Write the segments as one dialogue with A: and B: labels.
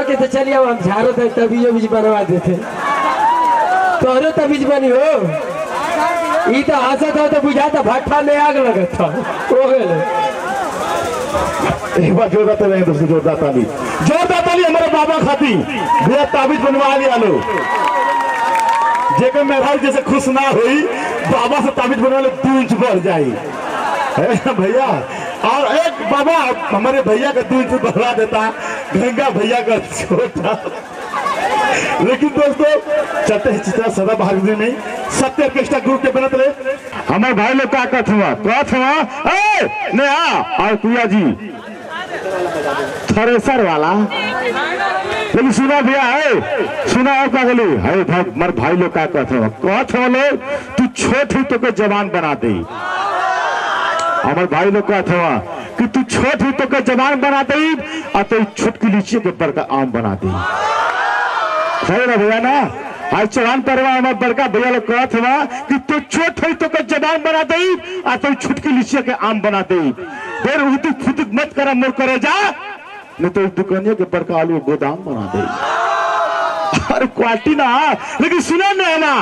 A: के तो चलिए हम झाड़ो तक तभी बीज बनवा देते तोहरो तबीज बनी हो ई तो हंसत हो तो बुझाता भट्ठा में आग लगत था हो गेल
B: एक बार जोरदार ताली दोस्तों, जोरदार ताली हमारे बाबा खाती भैया ताबीज बनवा लिया लो जेकर मेहराज जैसे खुश ना हुई बाबा से ताबीज बनवा ले दूज बढ़ जाई भैया। और एक बाबा हमारे भैया का दूज बढ़वा देता गंगा भैया का छोटा। लेकिन दोस्तों चलते हैं चित्रा सदा बाहर नहीं सत्य ऑर्केस्ट्रा ग्रुप के बनत रहे हमारे भाई लोग का कहत हुआ और कुया जी थ्रेसर वाला। लेकिन सुना भैया है सुना और का गली है भाई भाई लोग का कहत हुआ लोग तू छोट ही तो के जवान बना दे। हमारे भाई लोग कहत हुआ कि तू छोट ही तो के जवान बना दे और तो छुटकी लीची के बड़का आम बना दे। सही ना भैया ना आज चौहान परवा हमारे बड़का भैया लोग कहत हुआ कि तू छोट है तो के जवान बना दे और तो छुटकी लीची के आम बना दे। फिर उतु फुतुक मत करा मोर करे जा नहीं तो दुकानिया के बड़का आलू गोदाम बना दे। अरे क्वालिटी ना लेकिन सुना ना ना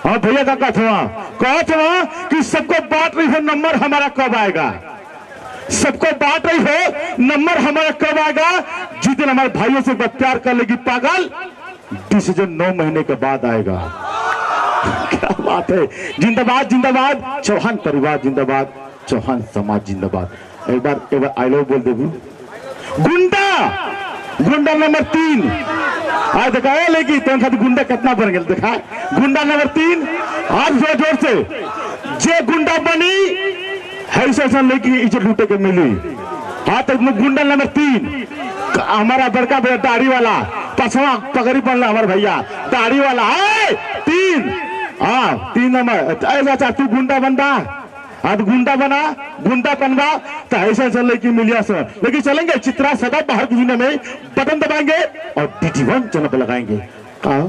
B: हाँ भैया का कहत हुआ कि सबको बांट रही है नंबर हमारा कब आएगा। सबको बांट रही है नंबर हमारा कब आएगा। जिस दिन हमारे भाइयों से प्यार कर लेगी पागल डिसीजन 9 महीने के बाद आएगा। क्या बात है। जिंदाबाद जिंदाबाद चौहान परिवार जिंदाबाद चौहान समाज जिंदाबाद। एक बार आई लव बोल देगी गुंडा गुंडा नंबर 3 आज देखा लेकिन तुम खातिर गुंडा कितना बन गया देखा। गुंडा नंबर 3 आज जोर से जे गुंडा बनी ऐसा लेकिन इज्जत लूटे के मिली। हाँ तो गुंडा नंबर 3 हमारा बड़का भैया दाढ़ी वाला पछवा पगड़ी पड़ना हमारे भैया दाढ़ी वाला है 3 हाँ 3 नंबर ऐसा तू गुंडा बनता आज गुंडा बना गुंडा बनवा तो ऐसा चल की मिलिया सर। लेकिन चलेंगे चित्रा सदा बाहर की दुनिया में बटन दबाएंगे और DD1 चैनल पर लगाएंगे और